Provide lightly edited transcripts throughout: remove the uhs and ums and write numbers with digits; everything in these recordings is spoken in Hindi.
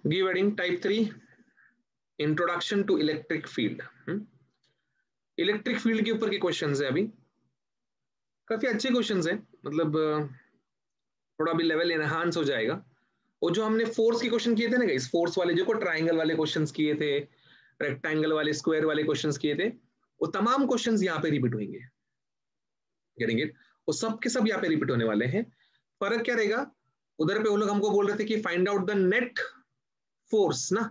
Give heading type 3 introduction to electric field. Electric field के ऊपर के क्वेश्चंस है, अभी काफी अच्छे क्वेश्चंस है, मतलब थोड़ा भी लेवल एनहांस हो जाएगा। वो जो हमने फोर्स के क्वेश्चन किए थे ना गाइस, फोर्स वाले जो को ट्राइंगल वाले क्वेश्चंस किए थे, रेक्टेंगल वाले, स्क्वायर वाले क्वेश्चंस किए थे, वो तमाम क्वेश्चंस यहाँ पे रिपीट होंगे। Getting it? वो सब के सब यहाँ पे रिपीट होने वाले हैं। फर्क क्या रहेगा, उधर पे वो लोग हमको बोल रहे थे कि find out the net force ना,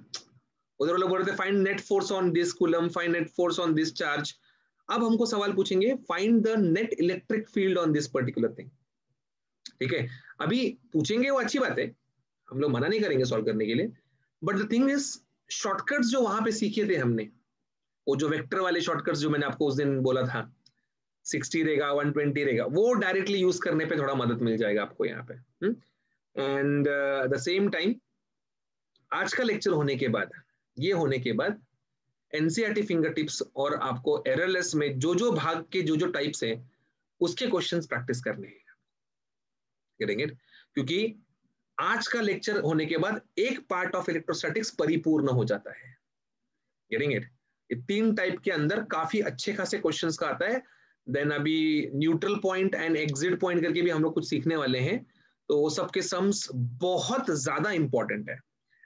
उधर वो लोग बोल रहे थे find net force on this coulomb, find net force on this charge. अब हमको सवाल पूछेंगे find the net electric field on this particular thing. ठीक है, अभी पूछेंगे वो अच्छी बात है, हम लोग मना नहीं करेंगे सॉल्व करने के लिए, but the thing is shortcuts जो वहां पे सीखे थे हमने, वो जो वेक्टर वाले शॉर्टकट्स जो मैंने आपको उस दिन बोला था, 60 रहेगा, 120 रहेगा, वो डायरेक्टली यूज करने पे थोड़ा मदद मिल जाएगा आपको यहाँ पे। एंड द सेम टाइम आज का लेक्चर होने के बाद, ये होने के बाद एनसीईआरटी फिंगर टिप्स और आपको एररलेस में जो जो भाग के जो जो टाइप्स है उसके क्वेश्चंस प्रैक्टिस करने हैं। Getting it? क्योंकि आज का लेक्चर होने के बाद एक पार्ट ऑफ इलेक्ट्रोस्टैटिक्स परिपूर्ण हो जाता है। Getting it? ये 3 टाइप के अंदर काफी अच्छे खासे क्वेश्चंस का आता है। देन अभी neutral point and exit point करके भी हम लोग कुछ सीखने वाले हैं, तो वो सबके सम्स बहुत ज्यादा इंपॉर्टेंट है।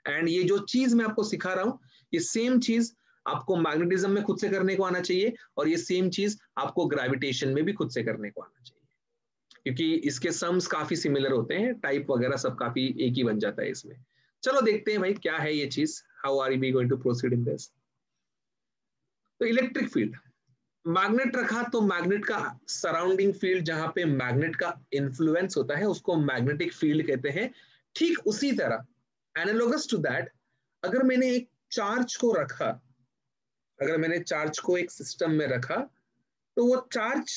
एंड ये जो चीज मैं आपको सिखा रहा हूँ, ये सेम चीज आपको मैग्नेटिज्म में खुद से करने को आना चाहिए, और ये सेम चीज आपको ग्रेविटेशन में भी खुद से करने को आना चाहिए, क्योंकि इसके सम्स काफी सिमिलर होते हैं, टाइप वगैरह सब काफी एक ही बन जाता है इसमें। चलो देखते हैं भाई क्या है ये चीज, how are we going to proceed in this. तो इलेक्ट्रिक फील्ड, मैग्नेट रखा तो मैग्नेट का सराउंडिंग फील्ड जहां पे मैग्नेट का इन्फ्लुएंस होता है उसको मैग्नेटिक फील्ड कहते हैं। ठीक उसी तरह एनालोगस टू दैट, अगर मैंने एक चार्ज को रखा, अगर मैंने चार्ज को एक सिस्टम में रखा, तो वो चार्ज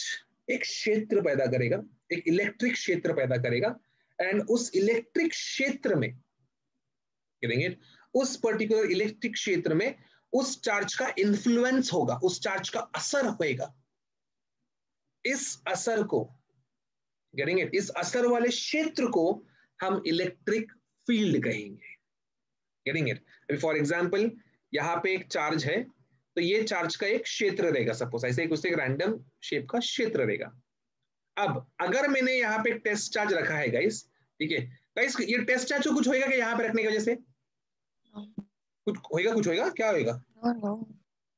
एक क्षेत्र पैदा करेगा, एक इलेक्ट्रिक क्षेत्र पैदा करेगा, एंड उस इलेक्ट्रिक क्षेत्र में, उस पर्टिकुलर इलेक्ट्रिक क्षेत्र में उस चार्ज का इन्फ्लुएंस होगा, उस चार्ज का असर होएगा। इस असर को, गेटिंग इट, इस असर वाले क्षेत्र को हम इलेक्ट्रिक फील्ड कहेंगे। Getting it? अभी फॉर एग्जांपल यहाँ पे एक चार्ज है, तो ये चार्ज का एक क्षेत्र रहेगा, सपोज ऐसे एक उससे एक रैंडम शेप का क्षेत्र रहेगा। अब अगर मैंने यहाँ पे टेस्ट चार्ज रखा है गाइस, ठीक है गाइस, ये टेस्ट चार्ज को कुछ होएगा क्या यहाँ पे रखने की वजह से? कुछ होएगा, कुछ होएगा, क्या होएगा?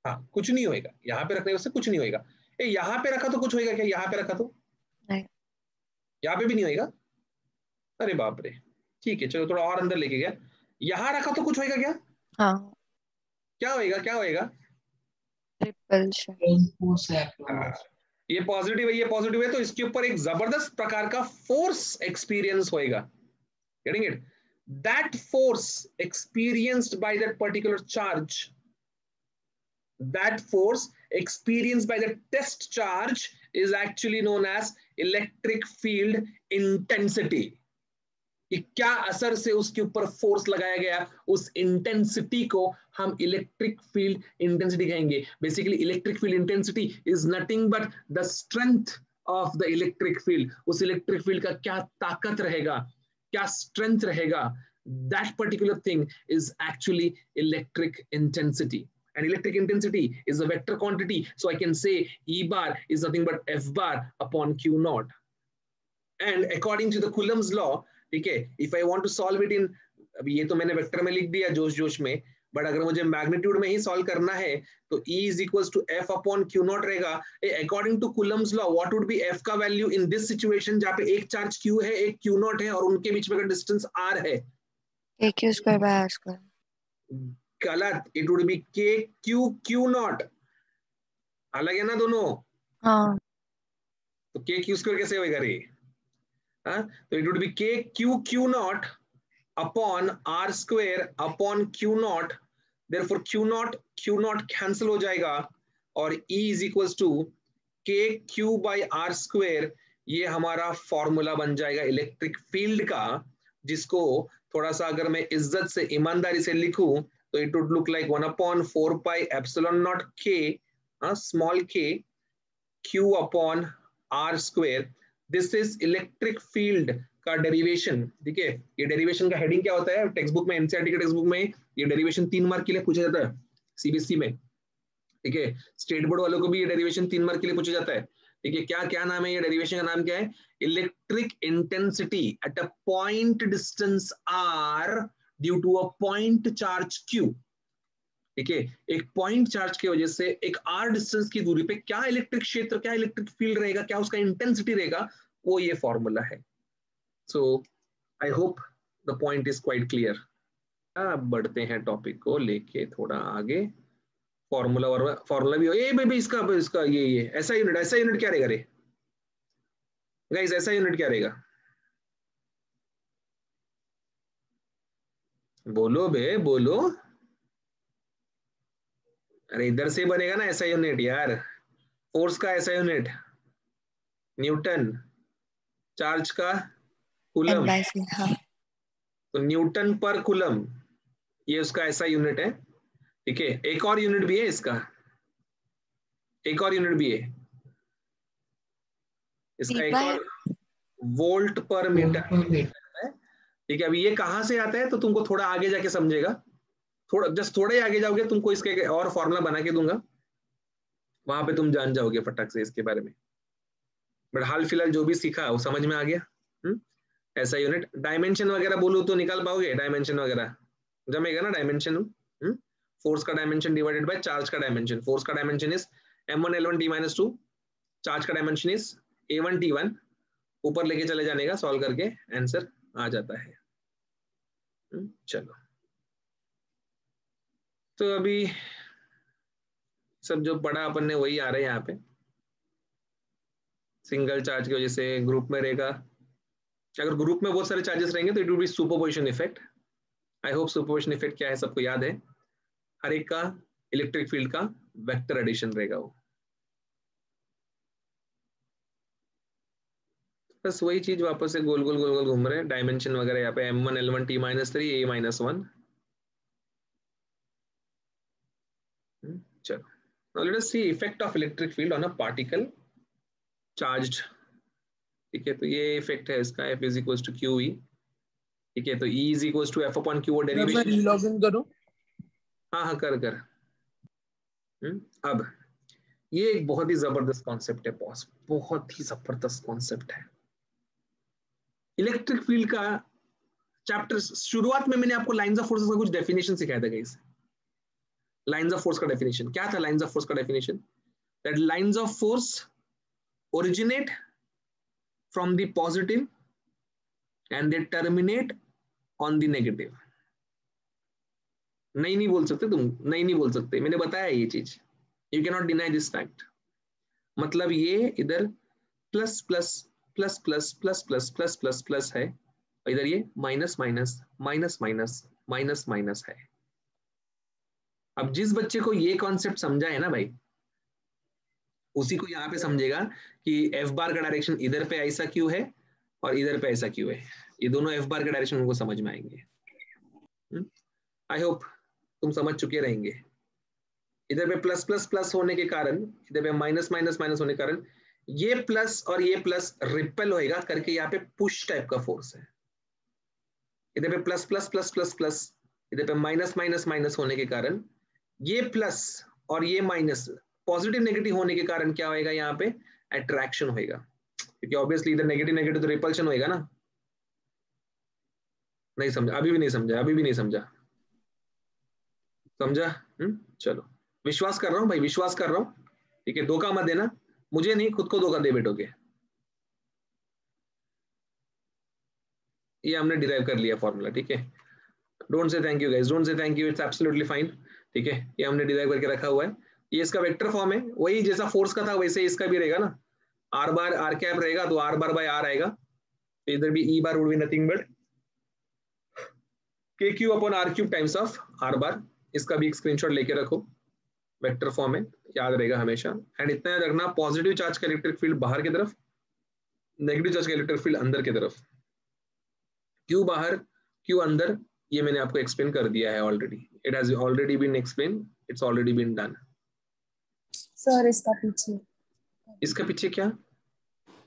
हाँ, कुछ नहीं होएगा, यहाँ पे रखने की वजह से कुछ नहीं होएगा। यहाँ पे रखा तो कुछ होएगा क्या? यहाँ पे रखा तो नहीं, यहाँ पे भी नहीं होएगा। अरे बाप रे, ठीक है चलो थोड़ा और अंदर लेके गया, यहाँ रखा तो कुछ होएगा क्या? हाँ, क्या होएगा, क्या होएगा? ये पॉजिटिव है, ये पॉजिटिव है, तो इसके ऊपर एक जबरदस्त प्रकार का फोर्स एक्सपीरियंस होएगा। Getting it? That force experienced by that particular charge, that force experienced by the test charge is actually known as electric field intensity. कि क्या असर से उसके ऊपर फोर्स लगाया गया, उस इंटेंसिटी को हम इलेक्ट्रिक फील्ड इंटेंसिटी कहेंगे। Basically electric field intensity is nothing but the strength of the electric field. उस इलेक्ट्रिक फील्ड का क्या ताकत रहेगा, क्या स्ट्रेंथ रहेगा, that particular thing is actually electric intensity. And electric intensity is a vector quantity, so I can say E bar is nothing but F bar upon Q naught. And according to the Coulomb's law, ठीक है, if I want to solve it in, अभी ये तो मैंने वेक्टर में लिख दिया जोश जोश में, बट अगर मुझे मैग्नीट्यूड में ही सॉल्व करना है तो E is equals to F upon Q naught रहेगा. According to Coulomb's law, what would be F का वैल्यू in this situation जहाँ पे एक चार्ज Q है, एक Q naught है, और उनके बीच में का डिस्टेंस R है? AQ square by R square. गलत, it would be K Q Q not, अलग है ना दोनों। हाँ, तो के क्यू स्क्वायर कैसे होएगा रे? हाँ, तो it would be K Q Q naught upon R square upon Q naught, therefore Q naught cancel हो जाएगा, और E is equals to K Q by R square. ये हमारा फॉर्मूला बन जाएगा इलेक्ट्रिक फील्ड का, जिसको थोड़ा सा अगर मैं इज्जत से ईमानदारी से लिखूं तो it would look like 1 upon 4 pi epsilon naught k, small k, q upon r square. This is electric field का डेरिवेशन, ठीक है, ये डेरिवेशन का हेडिंग क्या होता है टेक्स्ट बुक में, एनसीईआरटी के टेक्स्ट बुक में ये डेरिवेशन 3 मार्क के लिए पूछा जाता है सीबीएसई में, ठीक है। स्टेट बोर्ड वालों को भी ये डेरिवेशन 3 मार्क के लिए पूछा जाता है, ठीक है। क्या क्या नाम है ये डेरिवेशन का, नाम क्या है, electric intensity at a point distance R due to a point charge Q, ठीक है। एक पॉइंट चार्ज की वजह से एक आर डिस्टेंस की दूरी पे क्या इलेक्ट्रिक क्षेत्र, क्या इलेक्ट्रिक फील्ड रहेगा, क्या उसका इंटेंसिटी रहेगा, वो ये फॉर्मूला है। So I hope the point is quite clear. अब बढ़ते हैं टॉपिक को लेके थोड़ा आगे। फॉर्मूला भी हो, ए बेबी इसका इसका ये ऐसा यूनिट क्या रहेगा रे गाइस, ऐसा यूनिट क्या रहेगा, बोलो बे बोलो। अरे इधर से बनेगा ना ऐसा यूनिट यार, फोर्स का ऐसा यूनिट न्यूटन, चार्ज का कूलम, हाँ। तो न्यूटन पर कूलम ये उसका ऐसा यूनिट है, ठीक है। एक और यूनिट भी है इसका, एक और यूनिट भी है इसका, एक और वोल्ट पर मीटर है, ठीक है। अभी ये कहां से आता है तो तुमको थोड़ा आगे जाके समझेगा, थोड़ा जस्ट थोड़ा ही आगे जाओगे तुमको इसके और फॉर्मूला बना के दूंगा, वहां पे तुम जान जाओगे फटक से इसके बारे में। बट हाल फिलहाल जो भी सीखा वो समझ में आ गया। ऐसा यूनिट, डायमेंशन वगैरह बोलूं तो निकाल पाओगे, डायमेंशन वगैरह जमेगा ना डायमेंशन। फोर्स का डायमेंशन डिवाइडेड बाय चार्ज का डायमेंशन, फोर्स का dimension is m1 l1 t-2, charge का डायमेंशन इज a1 t1, ऊपर लेके चले जाने का, सॉल्व करके आंसर आ जाता है। चलो तो अभी सब जो पढ़ा अपन ने वही आ रहा है यहाँ पे। सिंगल चार्ज की वजह से ग्रुप में रहेगा, अगर ग्रुप में बहुत सारे चार्जेस रहेंगे तो it will be superposition effect. I hope superposition effect क्या है सबको याद है, हर एक का इलेक्ट्रिक फील्ड का वेक्टर एडिशन रहेगा वो। बस वही चीज वापस से गोल गोल गोल गोल घूम रहे हैं, डायमेंशन वगैरह यहाँ पे m1 l1 t-3 a-1। चलो now let us see effect of electric field on a particle charged, ठीक है। तो ये इफेक्ट है इसका, F is equal to Q E, ठीक है। तो E is equal to F upon Q, derivation. मैं रीलॉगिन करूं? हाँ हाँ कर कर। अब ये एक बहुत ही जबरदस्त कॉन्सेप्ट है बॉस, बहुत ही जबरदस्त कॉन्सेप्ट है इलेक्ट्रिक फील्ड का। चैप्टर शुरुआत में मैंने आपको लाइंस ऑफ फोर्सेस का कुछ डेफिनेशन सिखाया था गाइस। लाइंस ऑफ फोर्स का डेफिनेशन क्या था, लाइंस ऑफ फोर्स का definition, that lines of force originate from the positive and they terminate on the negative. नहीं बोल सकते तुम, नहीं बोल सकते, मैंने बताया ये चीज, you can not deny this fact. मतलब ये इधर plus plus plus plus plus plus plus plus plus है, और इधर ये minus minus minus minus minus minus है। अब जिस बच्चे को ये कॉन्सेप्ट समझा है ना भाई, उसी को यहाँ पे समझेगा कि एफ बार का डायरेक्शन इधर पे ऐसा क्यों है और इधर पे ऐसा क्यों है, ये दोनों एफ बार के डायरेक्शन उनको समझ में आएंगे। आई होप तुम समझ चुके रहेंगे। इधर पे प्लस प्लस प्लस होने के कारण, इधर पे माइनस माइनस माइनस होने के कारण ये प्लस और ये प्लस रिपेल होएगा करके, यहाँ पे पुश टाइप का फोर्स है। इधर पे plus plus plus plus plus, इधर पे माइनस माइनस माइनस होने के कारण ये प्लस और ये माइनस पॉजिटिव नेगेटिव होने के कारण क्या होएगा, यहाँ पे अट्रैक्शन होएगा, क्योंकि ऑब्वियसली इधर नेगेटिव नेगेटिव तो रिपल्शन होएगा ना। नहीं समझा, अभी भी नहीं समझा, अभी भी नहीं समझा, समझा? चलो विश्वास कर रहा हूँ भाई, विश्वास कर रहा हूँ, ठीक है। धोखा मत देना, मुझे नहीं खुद को धोखा दे बैठोगे। ये हमने डिराइव कर लिया फॉर्मूला, ठीक है। Don't say thank you guys, don't say thank you, it's absolutely fine, ठीक है। ये हमने डिराइव करके रखा हुआ है, ये इसका वेक्टर फॉर्म है, वही जैसा फोर्स का था वैसे इसका भी रहेगा ना, आर बार आर कैप रहेगा तो आर बार बाय आर आएगा, तो इधर भी E bar would be nothing but K Q upon R cube times of R bar. इसका भी एक स्क्रीनशॉट लेके रखो, वेक्टर फॉर्म है, याद रहेगा हमेशा। एंड इतना याद रखना, पॉजिटिव चार्ज का इलेक्ट्रिक फील्ड बाहर की तरफ, नेगेटिव चार्ज का इलेक्ट्रिक फील्ड अंदर की तरफ। क्यों बाहर क्यों अंदर, ये मैंने आपको एक्सप्लेन कर दिया है already, it has already been explain, it's already been done. Sir इसका पीछे, इसका पीछे क्या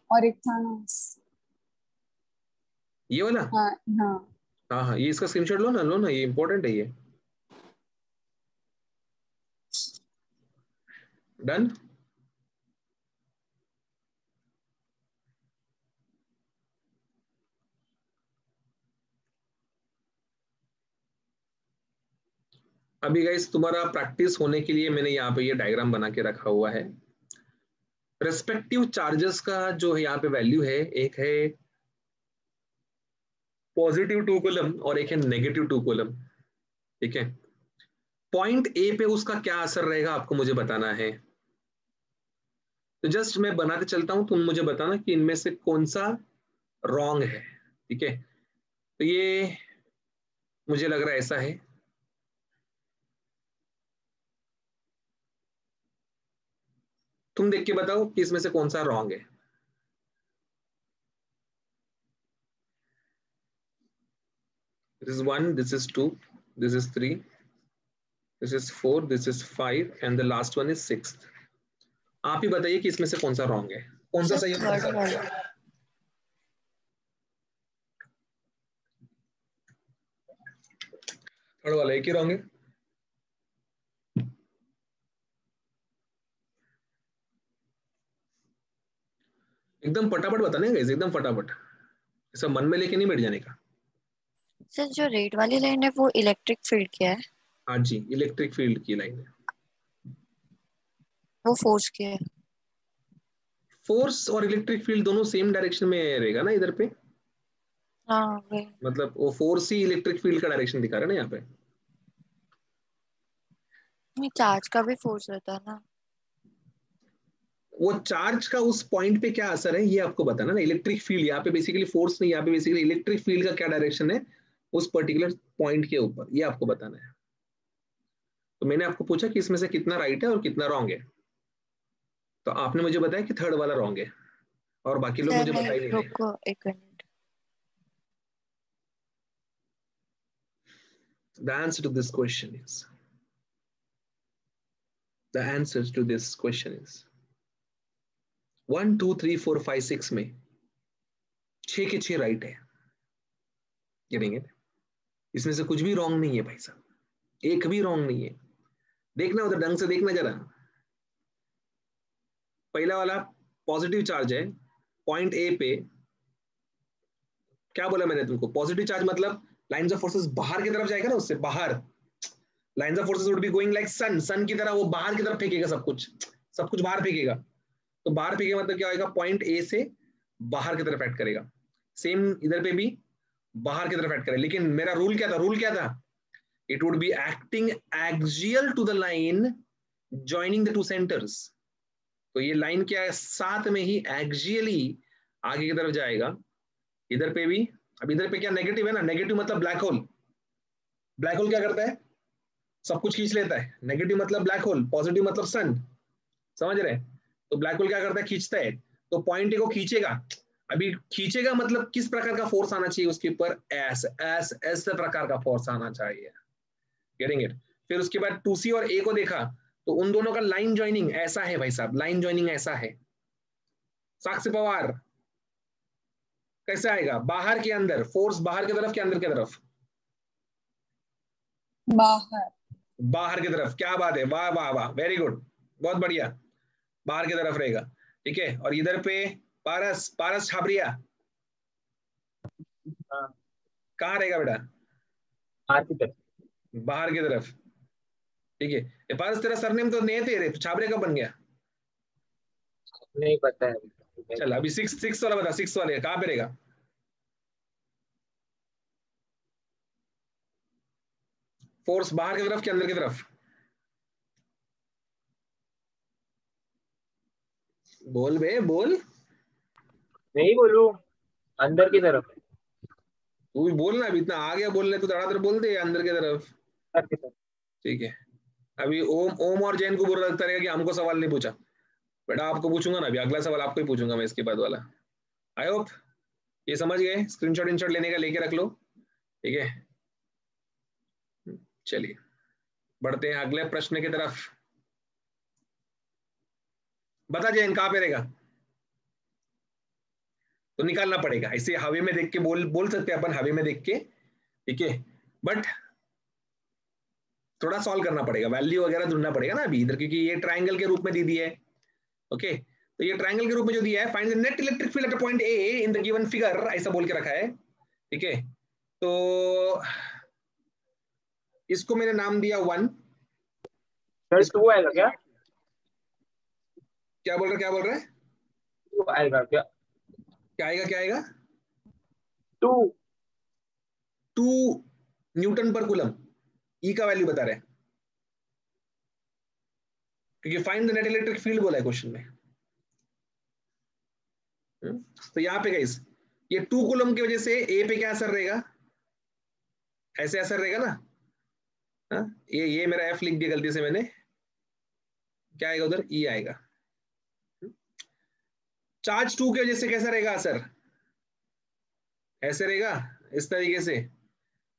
और एक था ना, ये वाला? हाँ हाँ। हाँ हाँ, ये इसका स्क्रीनशॉट लो ना, ये इंपॉर्टेंट है ये। डन। अभी गाइस तुम्हारा प्रैक्टिस होने के लिए मैंने यहाँ पे ये डायग्राम बना के रखा हुआ है। रेस्पेक्टिव चार्जेस का जो है यहाँ पे वैल्यू है, एक है पॉजिटिव 2 कूलम और एक है नेगेटिव 2 कूलम। ठीक है, पॉइंट ए पे उसका क्या असर रहेगा आपको मुझे बताना है। तो जस्ट मैं बनाते चलता हूं, तुम मुझे बताना कि इनमें से कौन सा रॉन्ग है। ठीक है, तो ये मुझे लग रहा है ऐसा है। तुम देख के बताओ कि इसमें से कौन सा रॉन्ग है। This is 1, this is 2, this is 3, this is 4, this is 5 and the last one is 6। आप ही बताइए कि इसमें से कौन सा रॉन्ग है, कौन सा सर सही है कौन थर्ड सा वाला। wrong है? थर्ड वाला एक ही रॉन्ग है। एकदम फटाफट बताने का, एकदम फटाफट, ऐसा मन में लेके नहीं बैठ जाने का। सर जो रेड वाली लाइन है वो इलेक्ट्रिक फील्ड क्या है? हाँ जी, इलेक्ट्रिक फील्ड की लाइन है। वो फोर्स क्या है? फोर्स और इलेक्ट्रिक फील्ड दोनों सेम डायरेक्शन में रहेगा ना इधर पे। हाँ वही। मतलब वो फोर्स ही इलेक्ट्रिक फील्ड का डायरेक्शन दिखा रहा है ना यहाँ पे। नहीं, चार्ज का भी फोर्स रहता है ना। वो चार्ज का उस पॉइंट पे क्या असर है ये आपको बताना ना। इलेक्ट्रिक फील्ड यहाँ पे बेसिकली फोर्स नहीं, यहाँ पे बेसिकली इलेक्ट्रिक फील्ड का क्या डायरेक्शन है उस पर्टिकुलर पॉइंट के ऊपर, ये आपको बताना है। तो मैंने आपको पूछा कि इसमें से कितना राइट है और कितना रॉन्ग है, तो आपने मुझे बताया कि थर्ड वाला रॉन्ग है और बाकी लोग सर मुझे बता नहीं, ही नहीं रहे। रुको एक minute. The answer to this question is the answer to this question is 1 2 3 4 5 6 में 6 के 6 राइट है। Getting it? इसमें से कुछ भी रॉन्ग नहीं है भाई साहब, एक भी रॉन्ग नहीं है। देखना उधर ढंग से देखना जरा। पहला वाला पॉजिटिव चार्ज है पॉइंट ए पे। क्या बोला मैंने तुमको? पॉजिटिव चार्ज मतलब लाइंस ऑफ फोर्सेस बाहर की तरफ जाएगा ना, उससे बाहर। Lines of forces would be going like sun, sun की तरह वो बाहर की तरफ फेंकेगा सब कुछ, सब कुछ बाहर फेंकेगा। तो बाहर फेंकेगा मतलब क्या होगा, पॉइंट ए से बाहर की तरफ एक्ट करेगा। सेम इधर पे भी बाहर की तरफ एक्ट करेगा। लेकिन मेरा रूल क्या था, रूल क्या था? It would be acting axial to the line joining the two centres. तो ये लाइन क्या है, साथ में ही एक्सियली आगे की तरफ जाएगा। इधर पे भी, अब इधर पे क्या नेगेटिव है ना, नेगेटिव मतलब ब्लैक होल। ब्लैक होल क्या करता है, सब कुछ खींच लेता है। नेगेटिव मतलब ब्लैक होल, पॉजिटिव मतलब सन। समझ रहे? तो ब्लैक होल क्या करता है, खींचता है। तो पॉइंट ए को खींचेगा। अभी खींचेगा मतलब किस प्रकार का फोर्स आना चाहिए उसके ऊपर, एस एस एस प्रकार का फोर्स आना चाहिए। Getting it? फिर उसके बाद 2C और ए को देखा, तो उन दोनों का लाइन ज्वाइनिंग ऐसा है भाई साहब, लाइन ज्वाइनिंग ऐसा है। साक्षी पवार कैसे आएगा, बाहर के अंदर फोर्स, बाहर की तरफ के अंदर की तरफ? बाहर। बाहर की तरफ। क्या बात है, वाह वाह वाह, वेरी गुड, बहुत बढ़िया। बाहर की तरफ रहेगा। ठीक है, और इधर पे पारस, पारस छाबरिया हाँ, कहाँ रहेगा बेटा? बाहर की तरफ। बाहर की तरफ। ठीक है, ये पारस तेरा सरनेम तो नहीं है तेरे, तो छाबरे कब बन गया? नहीं पता है। चल अभी सिक्स सिक्स वाला बता, सिक्स वाले कहाँ पे रहेगा? फोर्स बाहर की तरफ के अंदर की तरफ? बोल बे बोल। नहीं बोलू, अंदर की तरफ। तू भी बोल ना, अभी इतना आ गया बोलने तो धड़ाधड़ बोल दे अंदर की तरफ। अंदर की तरफ। ठीक है, अभी ओम ओम और जैन को बुरा लगता रहेगा कि हमको सवाल नहीं पूछा। बेटा आपको पूछूंगा ना, अभी अगला सवाल आपको ही पूछूंगा मैं इसके बाद वाला। आई होप ये समझ गए। स्क्रीनशॉट इनशॉट लेने का लेके रख लो। ठीक है, चलिए बढ़ते हैं अगले प्रश्न की तरफ। बता जैन कहाँ पे रहेगा? तो निकालना पड़ेगा। ऐसे हवे में देख के बोल सकते हैं अपन, हवे में देख के, ठीक है, बट थोड़ा सॉल्व करना पड़ेगा, वैल्यू वगैरह ढूंढना पड़ेगा ना अभी इधर, क्योंकि ये ट्राइंगल के रूप में दी दी है। ओके, तो ये ट्राइंगल के रूप में जो दिया है, find the net electric field at point A in the given figure, ऐसा बोल के रखा है, ठीक है। तो इसको मैंने नाम दिया 1। सर 2 आएगा क्या? क्या बोल रहे हैं? 2 आएगा क्या? क्या आएगा? 2 न्यूटन पर कूलम, ई का वैल्यू बता रहे हैं, क्योंकि find the net electric field बोला है क्वेश्चन में। तो यहाँ पे गाइस, ये 2 कूलम की वजह से ए पे क्या असर रहेगा? ऐसे असर रहेगा ना। ये मेरा एफ लिख दिया गलती से मैंने, क्या आएगा उधर? ई आएगा। चार्ज 2 की वजह से कैसा रहेगा असर? ऐसे रहेगा, इस तरीके से।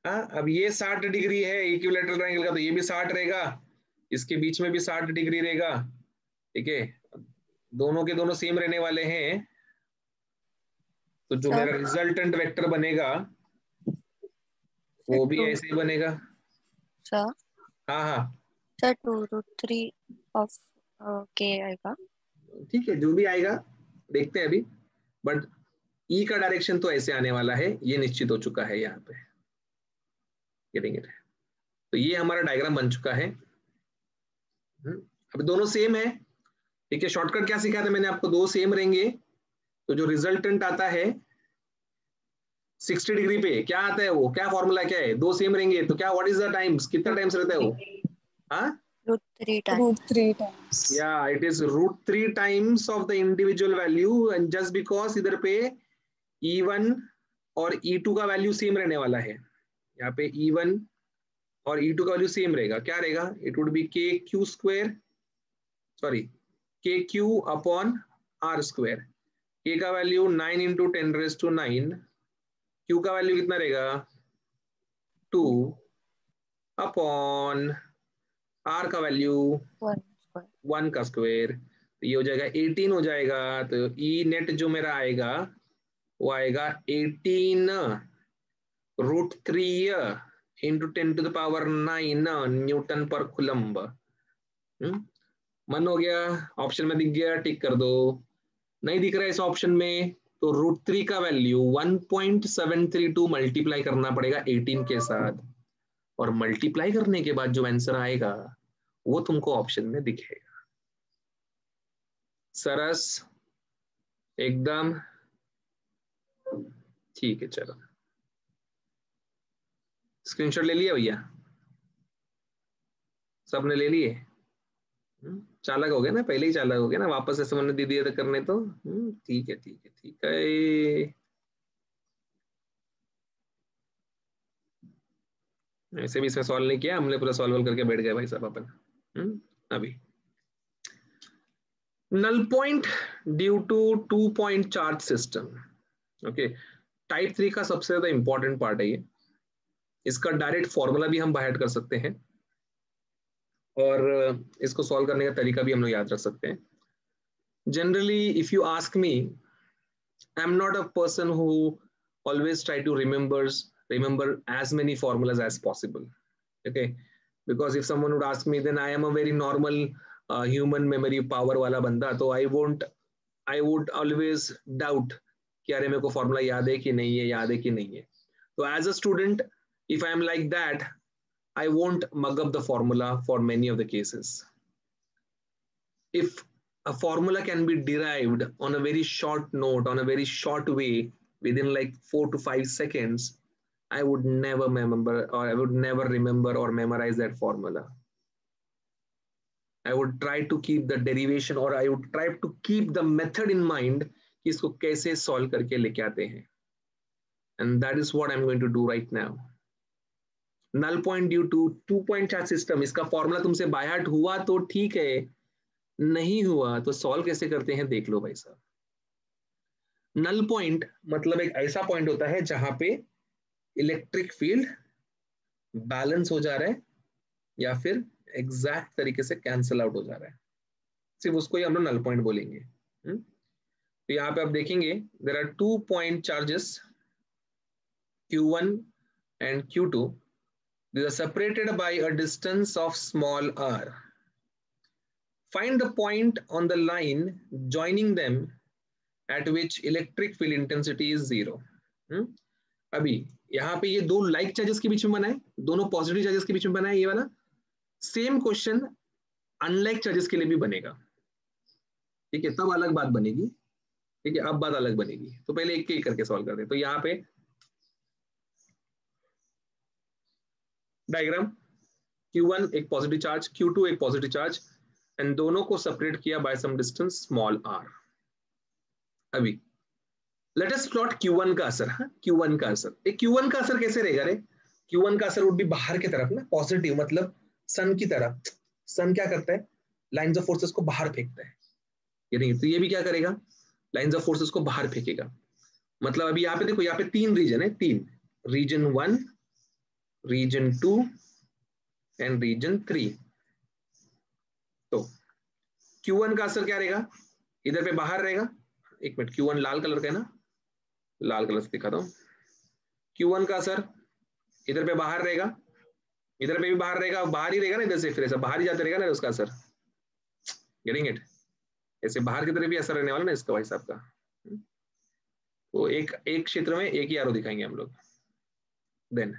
अब ये 60 डिग्री है इक्विलैटरल ट्रायंगल का, तो ये भी 60 रहेगा, इसके बीच में भी 60 डिग्री रहेगा, ठीक है। दोनों के दोनों सेम रहने वाले हैं, तो जो मेरा रिजल्टेंट वेक्टर बनेगा वो भी ऐसे ही बनेगा। सर हाँ सर 2√3 ऑफ के आएगा। ठीक है, जो भी आएगा देखते हैं अभी, बट ई का डायरेक्शन तो ऐसे आने वाला है, ये निश्चित हो चुका है यहाँ पे, गेटिंग इट। तो ये हमारा डायग्राम बन चुका है। अभी दोनों सेम है, ठीक है। शॉर्टकट क्या सिखाया था मैंने आपको? 2 सेम रहेंगे, तो जो रिजल्टेंट आता है 60 डिग्री पे, क्या आता है वो, क्या फॉर्मूला क्या है? 2 सेम रहेंगे तो क्या, व्हाट इज द टाइम्स, कितना टाइम्स रहता है वो? हाँ, √3 times. yeah, it is √3 times of the individual value, and just because इधर पे E1 और E2 का वैल्यू सेम रहने वाला है, यहाँ पे E1 और E2 का वैल्यू सेम रहेगा, क्या रहेगा? It would B KQ upon R square. K का वैल्यू 9 इंटू 10⁻⁹, Q का वैल्यू कितना रहेगा? 2 अपॉन R का वैल्यू 1 का स्क्वायर, ये हो जाएगा 18 हो जाएगा। तो ई नेट जो मेरा आएगा वो आएगा 18√3 इंटू 10⁹ न्यूटन पर कूलम्ब। मन हो गया? ऑप्शन में दिख गया, टिक कर दो। नहीं दिख रहा है इस ऑप्शन में, तो √3 का वैल्यू 1.732 मल्टीप्लाई करना पड़ेगा 18 के साथ, और मल्टीप्लाई करने के बाद जो आंसर आएगा वो तुमको ऑप्शन में दिखेगा। सरस, एकदम ठीक है। चलो, स्क्रीनशॉट ले लिया भैया? सबने ले लिए? चालक हो गया ना, पहले ही चालक हो गया ना, वापस ऐसे मैंने दे दिया था करने तो। ठीक है ठीक है ठीक है। ऐसे भी इसमें सॉल्व नहीं किया हमने, पूरा सॉल्व करके बैठ गए भाई साहब अपन। अभी null point due to 2-point charge system। Okay, type 3 का सबसे ज्यादा इंपॉर्टेंट पार्ट है ये। इसका डायरेक्ट फॉर्मूला भी हम बाहर कर सकते हैं, और इसको सॉल्व करने का तरीका भी हम लोग याद रख सकते हैं। Generally if you ask me, I am not a person who always try to remember as many formulas as possible, okay, because if someone would ask me, then I am a very normal human memory power वाला बंदा, तो I would always doubt कि अरे मेरे को फॉर्मूला याद है कि नहीं है, याद है कि नहीं है। तो as a student, if I am like that, I won't mug up the formula for many of the cases. If a formula can be derived on a very short note, on a very short way, within like 4 to 5 seconds, I would never remember or memorize that formula. I would try to keep the derivation, or I would try to keep the method in mind कि इसको कैसे solve करके लेके आते हैं. And that is what I'm going to do right now. Null point due to 2-point charge system, इसका फॉर्मूला तुमसे बाय हार्ट हुआ तो ठीक है, नहीं हुआ तो सॉल्व कैसे करते हैं देख लो भाई साहब। नल पॉइंट मतलब एक ऐसा पॉइंट होता है जहां पे इलेक्ट्रिक फील्ड बैलेंस हो जा रहा है या फिर एग्जैक्ट तरीके से कैंसिल आउट हो जा रहा है, सिर्फ उसको ही हम लोग नल पॉइंट बोलेंगे। तो यहाँ पे आप देखेंगे there are 2 point charges Q1 and Q2. These are separated by a distance of small r. Find the point on the line joining them at which electric field intensity is 0. अभी यहाँ पे ये दो लाइक चार्जेस के बीच में बना है, दोनों पॉजिटिव चार्जेस के बीच में बना है ये वाला. सेम क्वेश्चन अनलाइक चार्जेस के लिए भी बनेगा. ठीक है, तब अलग बात बनेगी. ठीक है, अब बात अलग बनेगी. तो पहले एक एक करके सॉल्व करते हैं. तो यहाँ पे डायग्राम Q1 एक पॉजिटिव चार्ज, Q2 एक पॉजिटिव चार्ज, एंड दोनों को सेपरेट किया by some distance small r. अभी लेट अस प्लॉट Q1 का असर. हाँ, Q1 का असर. एक Q1 का असर कैसे रहेगा रे? Q1 का असर वुड बी बाहर की तरफ ना, पॉजिटिव, मतलब सन की तरफ. सन क्या करता है? लाइंस ऑफ फोर्सेस को बाहर फेंकता है. ये तो ये भी क्या करेगा? लाइंस ऑफ फोर्सेस को बाहर फेंकेगा. मतलब अभी यहाँ पे देखो, यहाँ पे 3 रीजन है, 3. Region 1, region 2 and region 3. तो Q1 का असर क्या रहेगा? इधर पे बाहर रहेगा. एक मिनट, Q1 लाल कलर का है ना, लाल कलर से दिखाता हूं. Q1 का असर इधर पे बाहर रहेगा, इधर पे भी बाहर रहेगा, बाहर ही रहेगा ना, इधर से फिर ऐसा बाहर ही जाते रहेगा ना उसका असर. Getting it? ऐसे बाहर की तरफ भी असर रहने वाला ना इसका भाई साहब का. तो एक क्षेत्र में एक ही एरो दिखाएंगे हम लोग. देन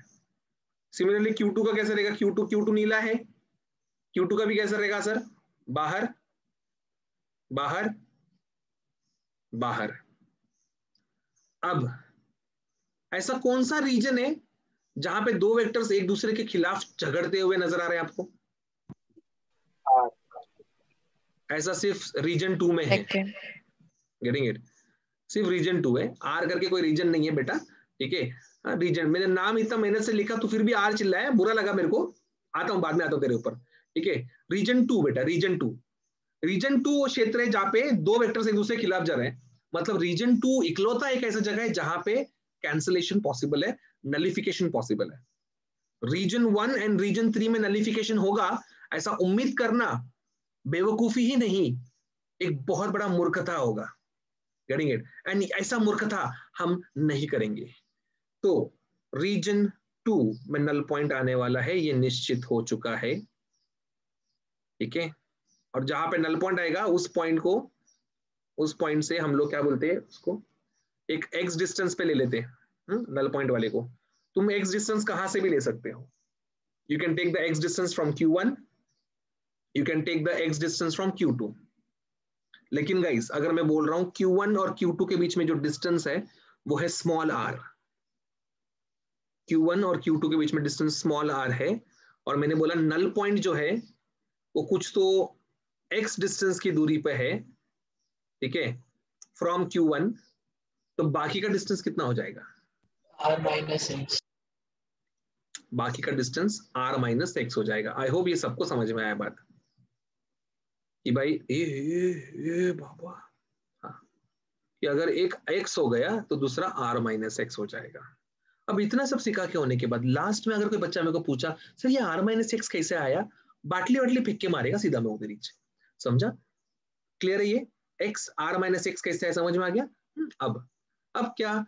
सिमिलरली Q2 का कैसा रहेगा? Q2 नीला है, Q2 का भी कैसा रहेगा असर? बाहर बाहर बाहर. अब ऐसा कौन सा रीजन है जहां पे दो वेक्टर्स एक दूसरे के खिलाफ झगड़ते हुए नजर आ रहे हैं आपको? ऐसा सिर्फ रीजन 2 में है. Getting it? सिर्फ रीजन 2 है, आर करके कोई रीजन नहीं है बेटा. ठीक है, रीजन, मैंने नाम इतना मेहनत से लिखा तो फिर भी आर चिल्लाया, बुरा लगा मेरे को. आता हूं, बाद में आता हूं तेरे ऊपर. ठीक है, रीजन 2 बेटा, रीजन 2. रीजन 2 वो क्षेत्र है जहां पे दो वेक्टर्स एक दूसरे के खिलाफ जा रहे हैं. मतलब रीजन 2 इकलौता एक ऐसा जगह है जहां पे कैंसलेशन पॉसिबल है, नलिफिकेशन पॉसिबल है. रीजन 1 एंड रीजन 3 में नलिफिकेशन होगा ऐसा उम्मीद करना बेवकूफी ही नहीं, एक बहुत बड़ा मूर्खता होगा. Getting it? एंड ऐसा मूर्खता हम नहीं करेंगे. तो रीजन 2 में नल पॉइंट आने वाला है, ये निश्चित हो चुका है. ठीक है, और जहां पे नल पॉइंट आएगा उस पॉइंट से हम लोग क्या बोलते हैं उसको, एक एक्स डिस्टेंस पे ले लेते हैं. नल पॉइंट वाले को तुम एक्स डिस्टेंस कहां से भी ले सकते हो. You can take the X distance from Q1, you can take the X distance from Q2. लेकिन गाइस अगर मैं बोल रहा हूं Q1 और Q2 के बीच में जो डिस्टेंस है वो है स्मॉल r. Q1 और Q2 के बीच में डिस्टेंस स्मॉल r है, और मैंने बोला नल पॉइंट जो है वो कुछ तो x डिस्टेंस की दूरी पे है. ठीक है, फ्रॉम Q1. तो बाकी का डिस्टेंस कितना हो जाएगा? r minus x. बाकी का डिस्टेंस r माइनस x हो जाएगा. आई होप ये सबको समझ में आया बात कि भाई ए बाबा, हाँ, कि अगर एक x हो गया तो दूसरा r माइनस x हो जाएगा. अब इतना सब सिखा के होने के बाद लास्ट में अगर कोई बच्चा मेरे को पूछा सर ये r माइनस x कैसे आया, बाटली वाटली फेंक के मारेगा सीधा मैं उधर नीचे. समझा? क्लियर है? ये x r माइनस x कैसे है, समझ में आ गया? अब क्या,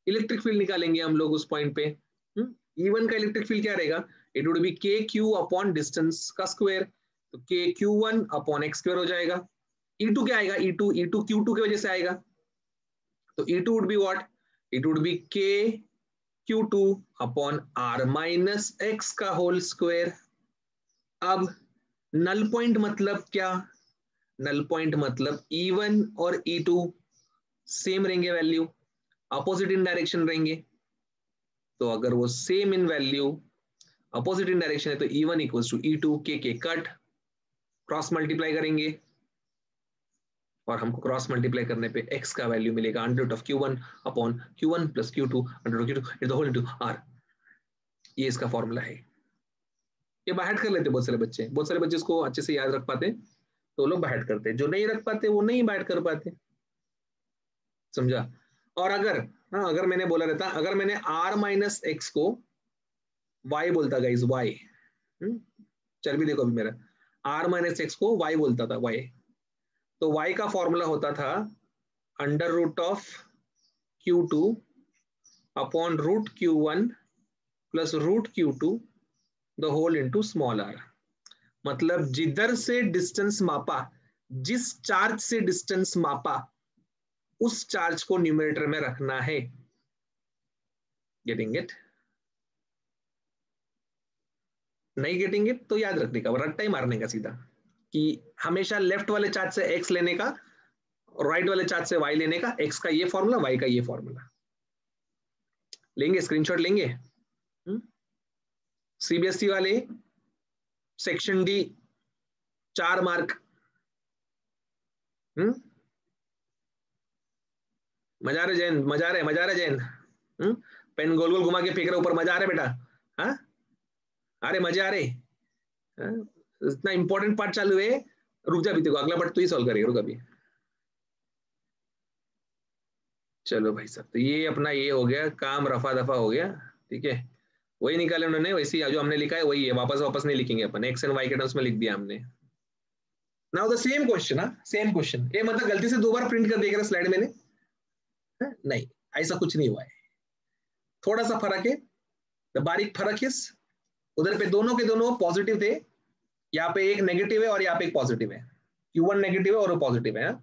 इलेक्ट्रिक फील्ड निकालेंगे हम लोग उस पॉइंट पे. E1 का इलेक्ट्रिक फील्ड क्या रहेगा? It would B KQ upon distance का स्क्वायर. तो KQ1 अपॉन x स्क्वायर हो जाएगा. E2 क्या आएगा? E2 Q2 की वजह से आएगा. तो E2 would be what? It would B KQ2 upon r minus x का होल स्क्वायर. अब नल पॉइंट मतलब क्या? नल पॉइंट मतलब E1 और E2 सेम रहेंगे वैल्यू, अपोजिट इन डायरेक्शन रहेंगे. तो अगर वो same in value, opposite in direction है, तो E1 इक्वल्स टू E2, के कट, क्रॉस मल्टीप्लाई करेंगे और हमको क्रॉस मल्टीप्लाई करने पे x का वैल्यू मिलेगा under root of Q1 upon Q1 plus Q2 under root Q2 it the whole into r. ये इसका फॉर्मूला है. ये बाहर कर लेते बहुत सारे बच्चे इसको अच्छे से याद रख पाते, तो लोग बाहर करते, जो नहीं रख पाते वो नहीं बाहर कर पाते. समझा? और अगर मैंने बोला रहता, अगर मैंने r माइनस एक्स को y बोलता गाइस, y, चल भी देखो अभी मेरा r माइनस एक्स को y बोलता था, y, तो y का फॉर्मूला होता था under root of Q2 upon root Q1 plus root Q2 the whole into small r। मतलब जिधर से डिस्टेंस मापा, जिस चार्ज से डिस्टेंस मापा, उस चार्ज को न्यूमरेटर में रखना है। Getting it? नहीं गेटिंग इट तो याद रखने का, रट्टा ही मारने का सीधा, कि हमेशा लेफ्ट वाले चार्ज से x लेने का और राइट वाले चार्ज से y लेने का। x का ये फॉर्मूला, y का ये फॉर्मूला लेंगे, स्क्रीनशॉट लेंगे। सीबीएसई वाले सेक्शन डी 4 मार्क। मजा रहे जैन, मजा रहे जैन। पेन गोल गोल घुमा के फेंक रहे ऊपर, मजा आ रहा है बेटा? हाँ अरे मजा आ रहे। इतना इंपॉर्टेंट पार्ट चालू है, रुक जा भी, देखो अगला पार्ट तो ही सॉल्व करेगा, रुक अभी। चलो भाई साहब, तो ये अपना ये हो गया काम, रफा दफा हो गया। ठीक है, वही निकाले उन्होंने, वैसे ही जो हमने लिखा है वही है, वापस वापस नहीं लिखेंगे अपन, एक्स एंड वाई के टर्म्स में लिख दिया हमने। Now the same question, same question. ये मतलब गलती से 2 बार प्रिंट कर दिया स्लाइड मैंने? नहीं, ऐसा कुछ नहीं हुआ है, थोड़ा सा फर्क है। द बारीक फर्क इस, उधर पे दोनों के दोनों पॉजिटिव थे, यहाँ पे एक नेगेटिव है और यहाँ पे एक पॉजिटिव है। Q1 नेगेटिव है और वो पॉजिटिव है।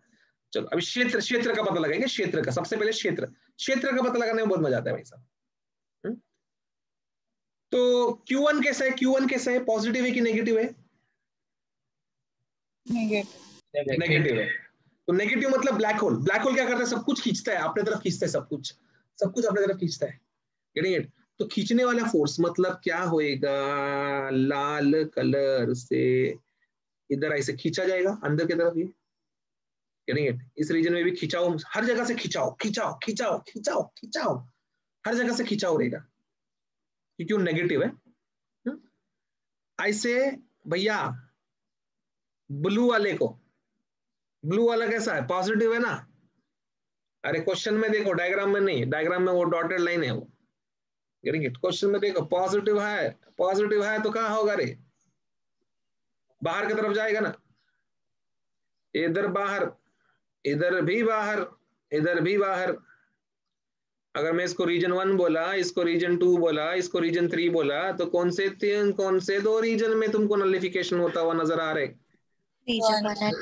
चलो अभी क्षेत्र का पता लगाएंगे। क्षेत्र का सबसे पहले क्षेत्र का पता लगाने में बहुत मजा आता है भाई साहब। तो Q1 कैसा है? Q1 कैसा है? पॉजिटिव है कि नेगेटिव है? नेगेटिव है। तो नेगेटिव मतलब ब्लैक होल। ब्लैक होल क्या करता है? सब कुछ खींचता है अपने तरफ, खींचता है सब कुछ अपने तरफ खींचता है। Getting it? तो खींचने वाला फोर्स मतलब क्या होएगा? लाल कलर से इधर ऐसे खींचा जाएगा अंदर की तरफ। ये गेटिंग इट? इस रीजन में भी खिंचाओ, हर जगह से खिंचाओ खिंचाओ खिंचाओ खिंचाओ खिंचाओ, हर जगह से खिंचाओ रहेगा, क्योंकि वो नेगेटिव है। ऐसे भैया ब्लू वाले को, ब्लू वाला कैसा है? पॉजिटिव है ना? अरे क्वेश्चन में देखो, डायग्राम में नहीं, डायग्राम में वो डॉटेड लाइन है वो। Getting it? क्वेश्चन में देखो, पॉजिटिव है तो कहाँ होगा रे? बाहर की तरफ जाएगा ना, इधर बाहर, इधर भी बाहर, इधर भी बाहर। अगर मैं इसको रीजन 1 बोला, इसको रीजन 2 बोला, इसको रीजन 3 बोला, तो कौन से 2 रीजन में तुमको नलिफिकेशन होता हुआ नजर आ रहे? Region 1 and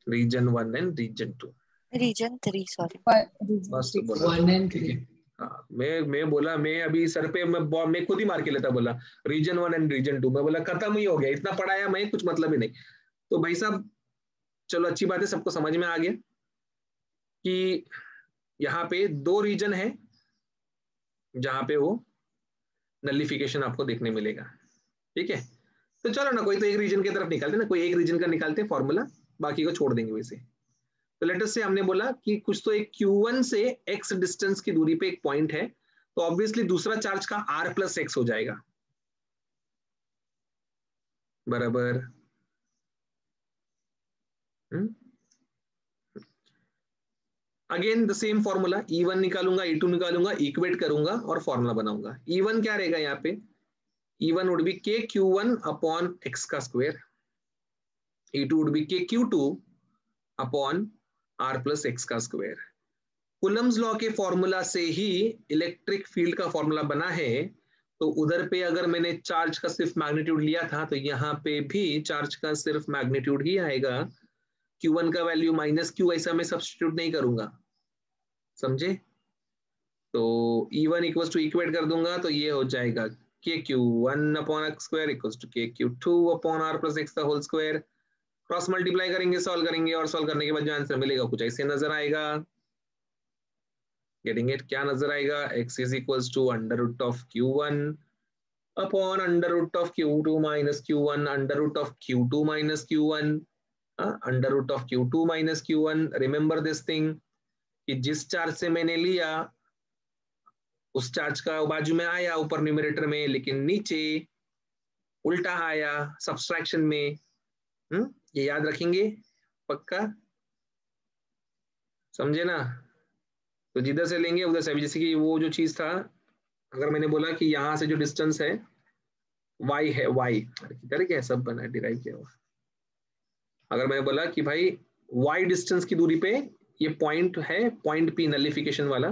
region 1 and region 2, region 3 sorry, बस तो बोला 1 एंड 3। हाँ, मैं बोला, मैं अभी सर पे मैं खुद ही मार के लेता, बोला रीजन 1 एंड रीजन 2, मैं बोला खत्म ही हो गया, इतना पढ़ाया मैं, कुछ मतलब ही नहीं। तो भाई साहब चलो अच्छी बात है, सबको समझ में आ गया कि यहाँ पे 2 रीजन है जहां पे वो नलिफिकेशन आपको देखने मिलेगा। ठीक है, तो चलो ना, कोई तो एक रीजन की तरफ निकालते ना, कोई एक रीजन का निकालते फॉर्मूला, बाकी को छोड़ देंगे वैसे। तो लेट अस से हमने बोला कि कुछ तो एक Q1 से x डिस्टेंस की दूरी पे एक पॉइंट है, तो ऑब्वियसली दूसरा चार्ज का r प्लस एक्स हो जाएगा, बराबर। Again the same formula, E1 निकालूंगा, E2 निकालूंगा, इक्वेट करूंगा और फॉर्मूला बनाऊंगा। E1 क्या रहेगा यहाँ पे? E1 would be k Q1 upon x का square, E2 would be k Q2 upon r plus X का स्क्वायर। कूलम्स लॉ के फॉर्मूला से ही इलेक्ट्रिक फील्ड का फॉर्मूला बना है, तो उधर पे अगर मैंने चार्ज का सिर्फ मैग्नीट्यूड लिया था, तो यहाँ पे भी चार्ज का सिर्फ मैग्नीट्यूड ही आएगा। Q1 का वैल्यू माइनस Q, ऐसा मैं सब्स्टिट्यूट नहीं करूंगा, समझे? तो E1 इक्वल टू इक्वेट कर दूंगा, तो ये हो जाएगा k Q1 upon X square equal to k Q2 upon r plus X का होल स्क्वायर। क्रॉस मल्टीप्लाई करेंगे, सॉल्व करेंगे, और सॉल्व करने के बाद जो आंसर मिलेगा कुछ ऐसे नजर आएगा। Getting it? क्या नजर आएगा? x is equals to under root of Q1 upon under root of Q2 minus Q1 under root of Q2 minus Q1 under root of Q2 minus Q1। Remember this thing कि जिस चार्ज से मैंने लिया उस चार्ज का बाजू में आया ऊपर न्यूमरेटर में, लेकिन नीचे उल्टा आया सब्सट्रैक्शन में। ये याद रखेंगे पक्का, समझे ना? तो जिधर से लेंगे उधर से, जैसे कि वो जो चीज था, अगर मैंने बोला कि यहाँ से जो डिस्टेंस है y है, y किधर क्या सब बना डिराइव किया हुआ। अगर मैंने बोला कि भाई y डिस्टेंस की दूरी पे ये पॉइंट है, पॉइंट P नलिफिकेशन वाला,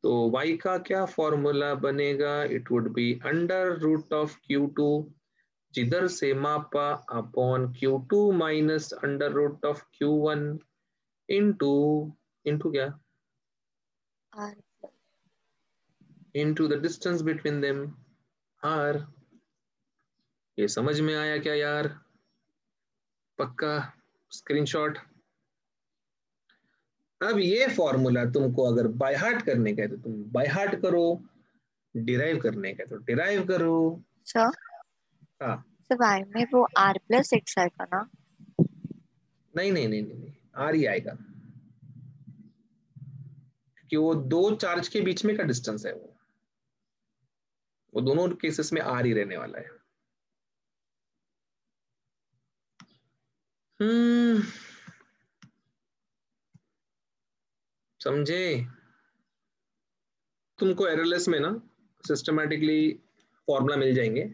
तो y का क्या फॉर्मूला बनेगा, it would be under root of Q2 जिधर से मापा upon Q2 minus under root of Q1 into into क्या, R into the distance between them r। ये समझ में आया क्या यार, पक्का स्क्रीनशॉट। अब ये फॉर्मूला तुमको अगर बाय हार्ट करने का है तो तुम बाय हार्ट करो, डिराइव करने का है तो डिराइव करो। सर, हाँ, सर y में वो r+x आएगा ना? नहीं नहीं नहीं नहीं, नहीं आर ही आएगा, क्योंकि वो दो चार्ज के बीच में का डिस्टेंस है, वो दोनों केसेस में आर ही रहने वाला है। समझे? तुमको एररलेस में ना सिस्टमैटिकली फॉर्मूला मिल जाएंगे,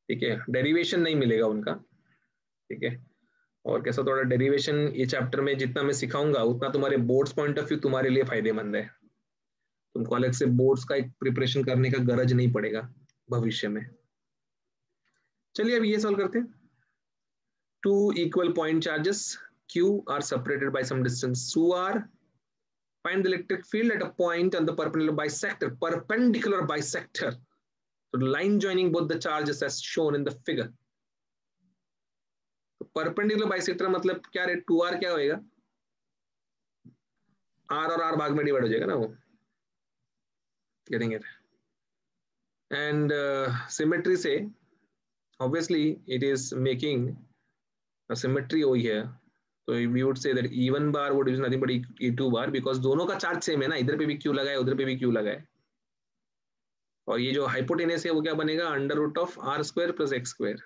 ठीक है, डेरिवेशन नहीं मिलेगा उनका, ठीक है। और कैसा, थोड़ा डेरिवेशन ये चैप्टर में जितना मैं सिखाऊंगा उतना तुम्हारे बोर्ड्स पॉइंट ऑफ व्यू तुम्हारे लिए फायदेमंद है, तुमको अलग से बोर्ड्स का एक प्रिपरेशन करने का गरज नहीं पड़ेगा भविष्य में। चलिए अब ये सॉल्व करते हैं। Two equal point charges Q are separated by some distance so r, find the electric field at a point on the perpendicular bisector, so the line joining both the charges as shown in the figure। तो परपेंडिकुलर बाइसेक्टर मतलब क्या रे, 2r क्या होएगा, r और r भाग में डिवाइड हो जाएगा ना वो, गेटिंग इट। एंड सिमेट्री से obviously it is making a symmetry over here, so we would say that E1 bar would is nothing but E2 bar, because दोनों का चार्ज सेम है ना, इधर पे भी Q लगा है उधर पे भी Q लगा है, और ये जो हाइपोटेनस है वो क्या बनेगा, under root of r square plus x square.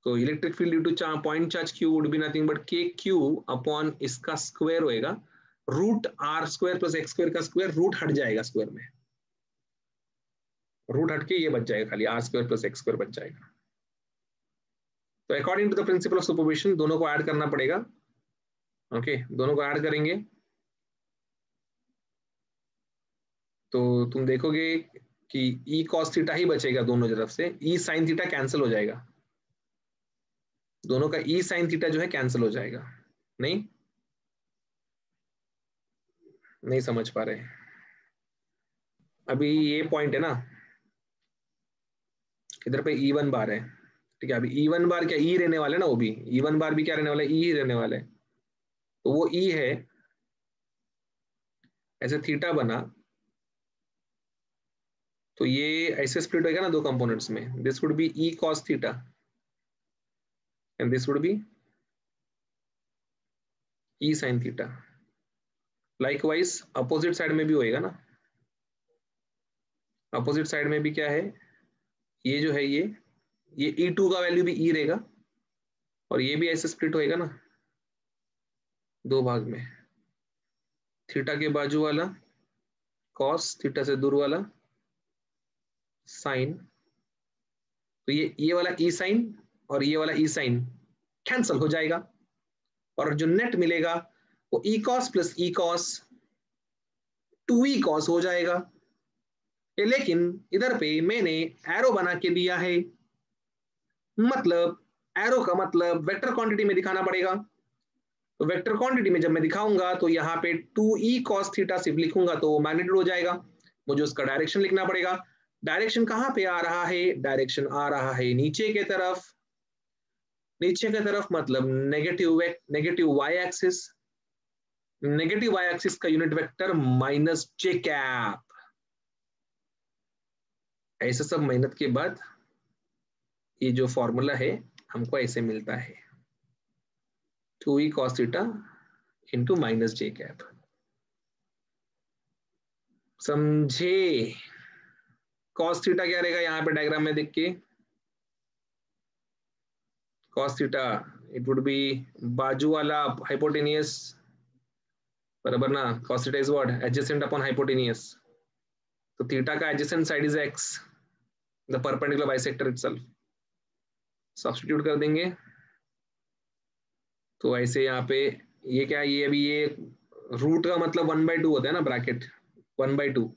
तो electric field due to point charge Q would be nothing but KQ upon इसका स्क्वायर होएगा, root r square plus x square का स्क्वायर रूट हट जाएगा, स्क्वायर में रूट हट के ये बच जाएगा, खाली r square plus x square बच जाएगा। तो according to the principle of superposition दोनों को ऐड करना पड़ेगा, ओके दोनों को ऐड करेंगे तो तुम देखोगे कि e cos थीटा ही बचेगा दोनों तरफ से, e sin थीटा कैंसिल हो जाएगा, दोनों का e sin थीटा जो है कैंसिल हो जाएगा। नहीं नहीं समझ पा रहे, अभी ये पॉइंट है ना, इधर पे E1 बार है, ठीक है, अभी E1 बार क्या E रहने वाले ना, वो भी E1 बार भी क्या रहने वाला है, E ही रहने वाला है, तो वो E है, ऐसे थीटा बना तो ये ऐसे स्प्लिट होगा ना दो कंपोनेंट्स में, this would be E cos theta and this would be E sin theta. Likewise opposite side में भी होएगा ना, अपोजिट साइड में भी क्या है, ये जो है ये E2 का वैल्यू भी E रहेगा, और ये भी ऐसे स्प्लिट होएगा ना दो भाग में, थीटा के बाजू वाला कॉस, थीटा से दूर वाला साइन, तो ये वाला ई साइन और ये वाला ई साइन कैंसल हो जाएगा, और जो नेट मिलेगा वो E cos plus E cos 2e cos हो जाएगा। लेकिन इधर पे मैंने एरो बना के दिया है, मतलब एरो का मतलब वेक्टर क्वांटिटी में दिखाना पड़ेगा, तो वेक्टर क्वांटिटी में जब मैं दिखाऊंगा तो यहाँ पे 2e cos थीटा सिर्फ लिखूंगा तो वो मैग्नीट्यूड हो जाएगा, मुझे उसका डायरेक्शन लिखना पड़ेगा। डायरेक्शन कहाँ पे आ रहा है, डायरेक्शन आ रहा है नीचे के तरफ, नीचे की तरफ मतलब negative Y axis, negative Y axis का unit vector minus J cap. ऐसे सब मेहनत के बाद ये जो फॉर्मूला है हमको ऐसे मिलता है, 2e cos theta into minus J cap. समझे? cos थीटा क्या रहेगा यहाँ पे डायग्राम में देख के, cos theta it would be बाजू वाला हाइपोटेनियस, बराबर ना, cos theta is what, adjacent upon hypotenuse, तो थीटा का adjacent side is x, the perpendicular bisector itself, substitute कर देंगे तो ऐसे यहाँ पे ये क्या, ये अभी ये रूट का मतलब 1/2 होता है ना, ब्रैकेट 1/2,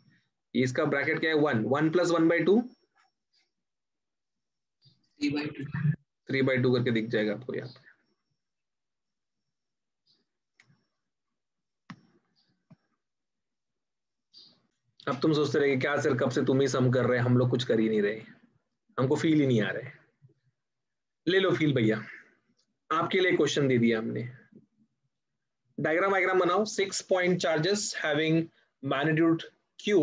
इसका ब्रैकेट क्या है 1, 1 + 1/2 3/2 करके दिख जाएगा आपको यहाँ पे। अब तुम सोचते रहे क्या सर कब से तुम ही सम कर रहे हैं, हम लोग कुछ कर ही नहीं रहे, हमको फील ही नहीं आ रहे। ले लो फील भैया, आपके लिए क्वेश्चन दे दिया हमने। डायग्राम बनाओ। 6 point charges having magnitude q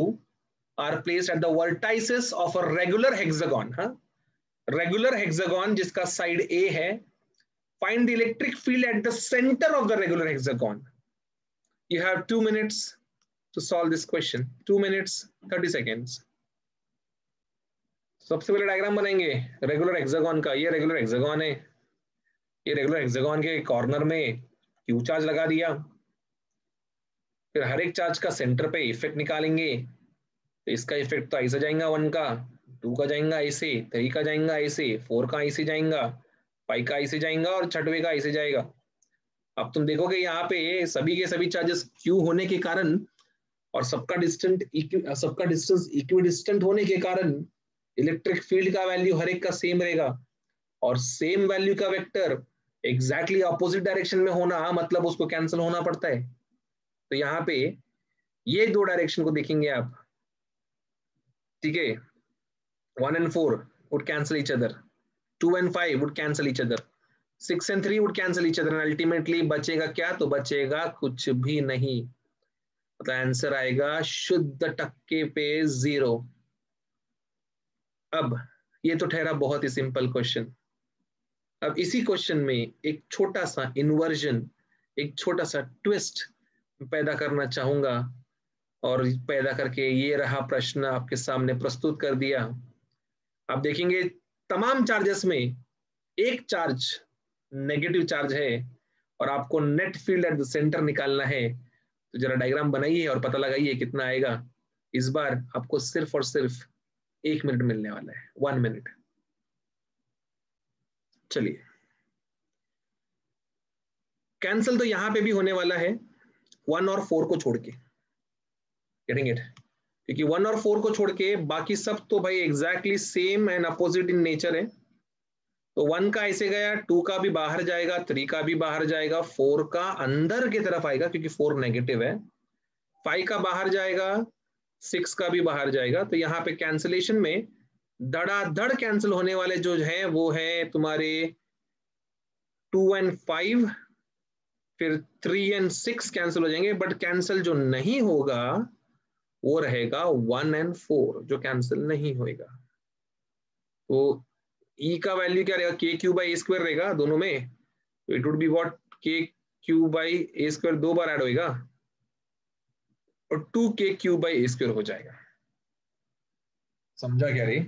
are placed at the vertices of a regular hexagon. Regular hexagon जिसका साइड A है। Find the electric field at the center of the regular hexagon. You have 2 minutes to solve this question. 2 minutes 30 seconds. सबसे पहले डायग्राम बनाएंगे रेगुलर हेक्सागन का। ये रेगुलर हेक्सागन है, ये रेगुलर हेक्सागन के कॉर्नर में क्यू चार्ज लगा दिया। फिर हर एक चार्ज का सेंटर पे इफेक्ट निकालेंगे। तो इसका इफेक्ट तो ऐसे जाएगा 1 का, 2 का जाएगा ऐसे, 3 का जाएगा ऐसे, 4 का ऐसे जाएगा, 5 का ऐसे जाएगा और 6वें का ऐसे जाएगा। अब तुम देखोगे यहाँ पे सभी के सभी चार्जेस क्यू होने के कारण और सबका डिस्टेंस इक्विडिस्टेंट होने के कारण इलेक्ट्रिक फील्ड का वैल्यू हर एक का सेम रहेगा और सेम वैल्यू का वेक्टर एग्जैक्टली ऑपोजिट डायरेक्शन में होना मतलब उसको कैंसिल होना पड़ता है। तो यहाँ पे ये दो डायरेक्शन को देखेंगे आप, ठीक है। 1 and 4 would cancel each other, 2 and 5 would cancel each other, 6 and 3 would cancel each other, and ultimately बचेगा क्या, तो बचेगा कुछ भी नहीं। तो आंसर आएगा शुद्ध टक्के पे 0। अब ये तो ठहरा बहुत ही सिंपल क्वेश्चन। अब इसी क्वेश्चन में एक छोटा सा इन्वर्जन, एक छोटा सा ट्विस्ट पैदा करना चाहूंगा और पैदा करके ये रहा प्रश्न आपके सामने प्रस्तुत कर दिया। आप देखेंगे तमाम चार्जेस में एक चार्ज नेगेटिव चार्ज है और आपको net field at the centre निकालना है। तो जरा डायग्राम बनाइए और पता लगाइए कितना आएगा। इस बार आपको सिर्फ और सिर्फ 1 मिनट मिलने वाला है, 1 मिनट। चलिए, कैंसिल तो यहां पे भी होने वाला है 1 और 4 को छोड़ के, गेटिंग इट, क्योंकि 1 और 4 को छोड़ के बाकी सब तो भाई exactly same and opposite in nature है। तो 1 का ऐसे गया, 2 का भी बाहर जाएगा, 3 का भी बाहर जाएगा, 4 का अंदर की तरफ आएगा क्योंकि 4 नेगेटिव है, 5 का बाहर जाएगा, 6 का भी बाहर जाएगा। तो यहाँ पे कैंसिलेशन में धड़ाधड़ कैंसिल होने वाले जो है वो है तुम्हारे 2 and 5, फिर 3 and 6 कैंसिल हो जाएंगे, बट कैंसिल जो नहीं होगा वो रहेगा 1 and 4 जो कैंसिल नहीं होगा। तो E का वैल्यू क्या रहेगा, KQ/A² रहेगा दोनों में। तो it would be what, KQ/A² 2 bar add होगा और 2KQ/A² हो जाएगा। समझा क्या रे?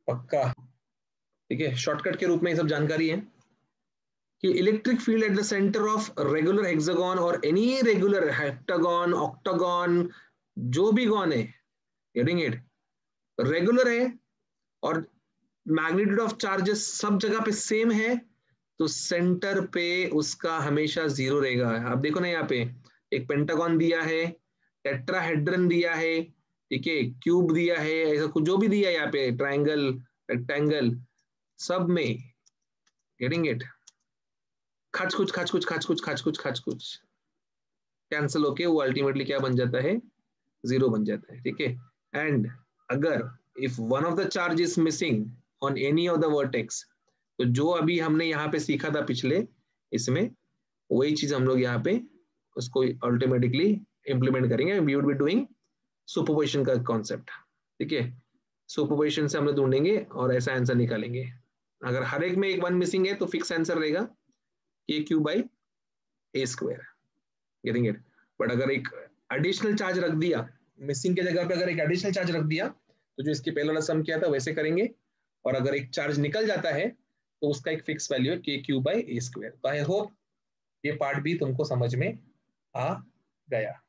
पक्का? ठीक है, शॉर्टकट के रूप में ये सब जानकारी है कि electric field at the centre of regular hexagon और एनी रेगुलर हेक्टागन, ऑक्टागन, जो भी गॉन है, गेटिंग इट, रेगुलर है और मैग्नीट्यूड ऑफ चार्जेस सब जगह पे सेम है, तो सेंटर पे उसका हमेशा 0 रहेगा। आप देखो ना, यहाँ पे एक पेंटागन दिया है, टेट्राहेड्रन दिया है, ठीक है, क्यूब दिया है, ऐसा कुछ जो भी दिया है यहाँ पे, ट्रायंगल, रेक्टेंगल, सब में, गेटिंग इट, खच कुछ कैंसिल होके वो अल्टीमेटली क्या बन जाता है, 0 बन जाता है, ठीक है। एंड अगर if one of the charge is missing on any of the vertex, तो जो अभी हमने यहाँ पे सीखा था पिछले इसमें, वही चीज हम लोग यहाँ पे उसको ऑटोमेटिकली इंप्लीमेंट करेंगे। We would be doing superposition का कॉन्सेप्ट, ठीक है। सुपरपोजिशन से हम लोग ढूंढेंगे और ऐसा आंसर निकालेंगे। अगर हर एक में एक 1 मिसिंग है तो फिक्स आंसर रहेगा KQ/A², गेटिंग इट। बट अगर एक एडिशनल चार्ज रख दिया, मिसिंग के जगह पे अगर एक एडिशनल चार्ज रख दिया, तो जो इसके पहले वाला सम किया था वैसे करेंगे, और अगर एक चार्ज निकल जाता है तो उसका एक फिक्स वैल्यू है KQ/A²। तो आई होप ये पार्ट भी तुमको समझ में आ गया।